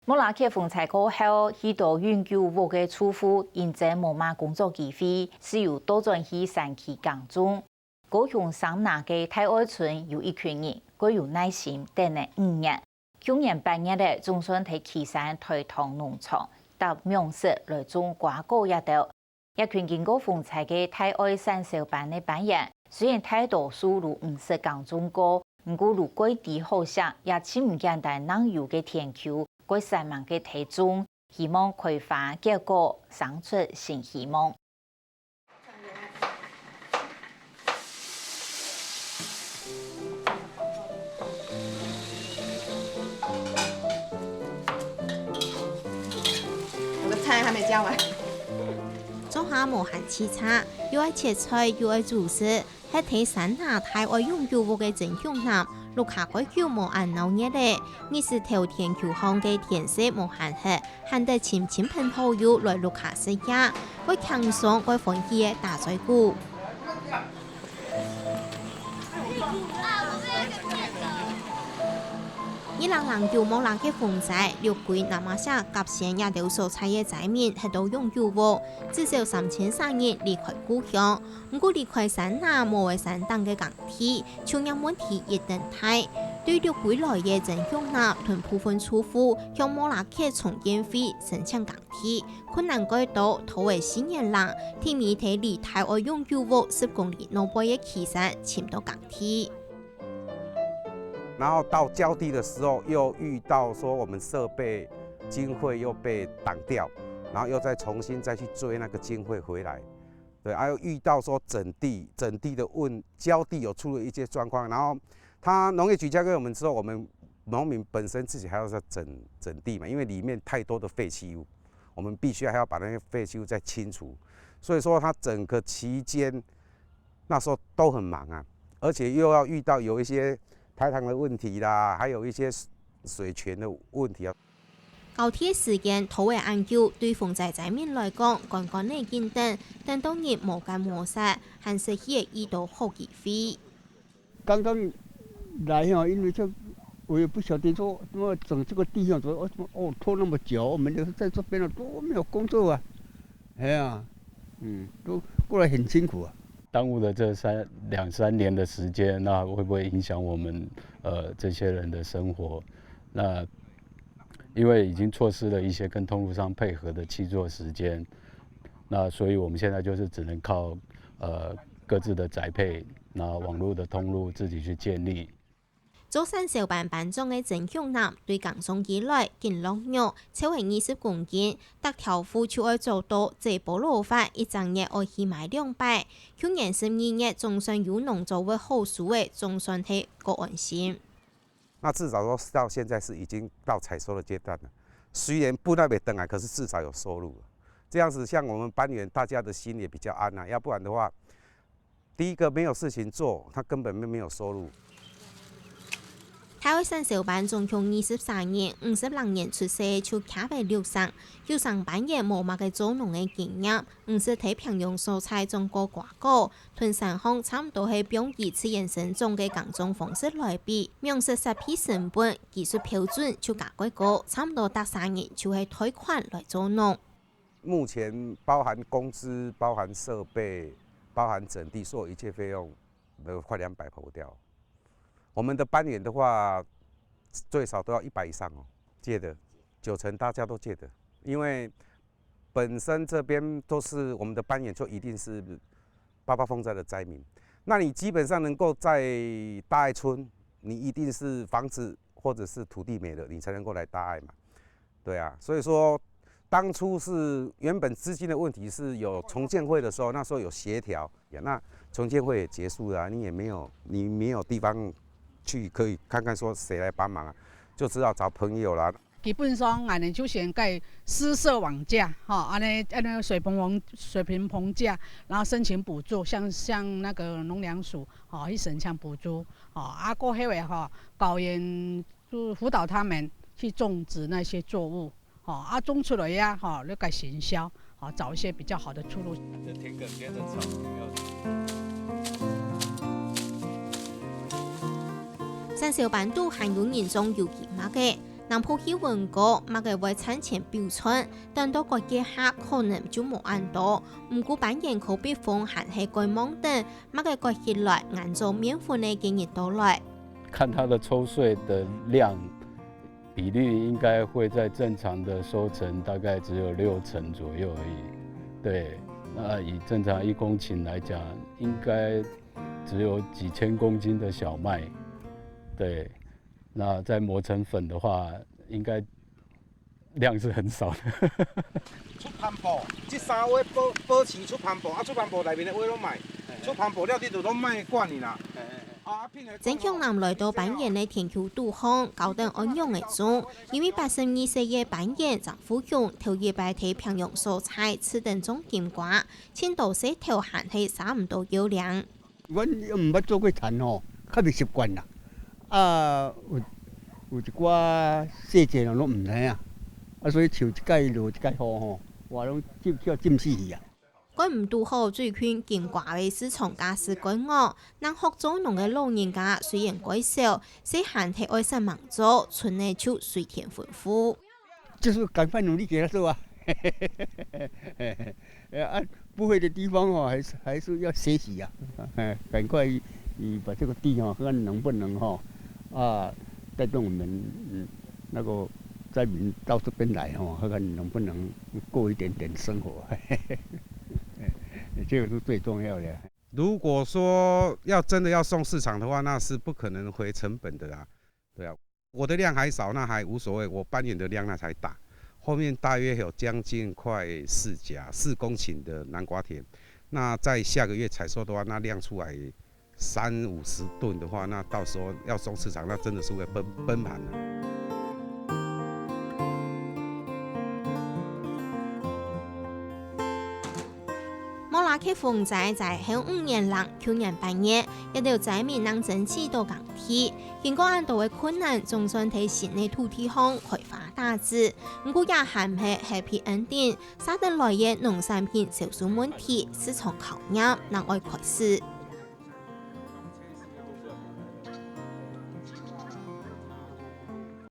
莫拉克风灾过后，许多永久屋的住户因这无嘛工作机会，是由多转去山区耕种。高雄桑拿的泰爱村有一群人，佢有耐心等了5年。去年8月的总算喺旗山推动农场搭苗色来种瓜果一道。一群经过风灾的泰爱山小班的班员，虽然大多数如50耕种过，不过如果地好些，也只唔简单能有嘅天球。佢3万嘅體重，希望開花結果，生出新希望。我的菜还没加完。做下無限次差，又愛切菜又愛煮食，係睇山下太愛用油鑊嘅真香男。ลูกค้าก็คิวหมูอันเอาเนี่ยเลยนี่是條天橋巷嘅甜色無限黑หั่得淺淺噴泡油來ลูกค้า食呀ก็輕鬆ก็歡喜嘅大水菇伊人人有冇人嘅風仔，六鬼那麼下夾線也đều蔬菜嘅仔面係都用油鑊，至少3300年離開故鄉。唔過離開山下無為山當嘅港鐵，就讓問題一定大。對六鬼來嘅真向納同部分住戶向莫拉克重建費申請港鐵，困難改到土為新年人，天面睇離台灣用油鑊10公里內背嘅旗山簽到港鐵。然後到交地的時候，又遇到說我們設備經費又被擋掉，然後又再重新再去追那個經費回來，對，又遇到說整地的交地有出了一些狀況，然後他農業局交給我們之後，我們農民本身自己還要再整地嘛，因為裡面太多的廢棄物，我們必須還要把那些廢棄物再清除，所以說他整個期間那時候都很忙啊，而且又要遇到有一些排塘的問題啦，還有一些水泉的問題啊。高鐵時間土為研究對風災災民來講，剛剛呢見等，但當然無間無實，還是去遇到好機會。剛剛來哈，因為我也不曉得說怎麼整這個地上，說拖那麼久，我們就是在這邊都沒有工作啊，哎呀，都過來很辛苦啊。耽誤了這2、3年的時間，那會不會影響我們這些人的生活？那因為已經錯失了一些跟通路商配合的契作時間，那所以我們現在就是只能靠各自的宅配，那網絡的通路自己去建立。做山小班班長嘅鄭向南對耕種以來見落肉超過20公斤，得條褲就愛做到這保路法一整日愛起賣200。去年12月總算有農作物好數嘅，總算係個安心。那至少說到現在是已經到採收的階段了，雖然不那邊等來，可是至少有收入。這樣子，像我們班員大家的心也比較安啊，要不然的話，第一個沒有事情做，他根本沒有收入。台灣山小班總共23年，50人出世就卡為60，有上班也無乜嘅做農嘅經驗，唔是睇平庸蔬菜種過瓜果，同山鄉差唔多係用以次衍生種嘅耕種方式來比，苗式實批成本、技術標準就價貴高，差唔多得3年就係貸款來做農。目前包含工資、包含設備、包含整地，所有一切費用都快200跑掉。我們的班員的話，最少都要100以上哦，借的90%大家都借的，因為本身這邊都是我們的班員，就一定是88風災的災民。那你基本上能夠在大愛村，你一定是房子或者是土地沒了，你才能夠來大愛嘛。對啊，所以說當初是原本資金的問題，是有重建會的時候，那時候有協調，那重建會也結束了，你沒有地方去可以看看說誰來幫忙啊，就只好找朋友啦。基本上，俺哋就先蓋施設網架，安尼水平棚架，然後申請補助，像那個農糧署，去申請補助，過後誒導演就輔導他們去種植那些作物，種出來呀，那個行銷，找一些比較好的出路。這田埂邊的草山小班都含有人種有機物嘅。南浦气温高，乜嘅會產前標準，但到個節下可能就冇按到。唔過扮演可避風寒氣過猛等，乜嘅個起來按照免費嘅建議到來。看它的抽穗的量比率，應該會在正常的收成大概只有60%左右而已。對，那以正常1公頃來講，應該只有幾千公斤的小麥。對。那再磨成粉的話，應該量是很少的。出盤布，這3月保持出盤布，出盤布內面的話攏賣，出盤布了你就攏賣慣去啦。鄭向南來到扮演嘅田橋渡航，搞得安陽嘅中，因為82歲嘅扮演張富雄頭一擺睇平陽蔬菜吃等種金瓜，青島西頭閒氣差唔多有量。我唔捌做過田吼，較未習慣啦。有一寡細節人攏唔知啊，所以像一屆落一屆雨吼，話攏浸死去啊。佢唔拄好最近金瓜嘅市場價是改惡，但學做農嘅老人家雖然改少，細漢睇愛食忙做，村內就水田豐富。就是趕快努力給他做啊！不會的地方哦，還是要學習啊！趕快把這個地哦，看能不能帶動我們那個災民到這邊來哦，看能不能過一點點生活。這個是最重要的。如果說真的要送市場的話，那是不可能回成本的啦。對啊，我的量還少，那還無所謂。我扮演的量那才大，後面大約有將近快4公頃的南瓜田。那在下個月採收的話，那量出來30-50噸的話，那到時候要送市場，那真的是會崩盤的。莫拉克風仔在向5年lang，去年8月，一條災民能爭取到耕地，經過很多的困難，總算喺新的土地上開花大枝。不過也限係 happy ending，沙得來嘅農產品銷售問題，市場考驗，能愛開始。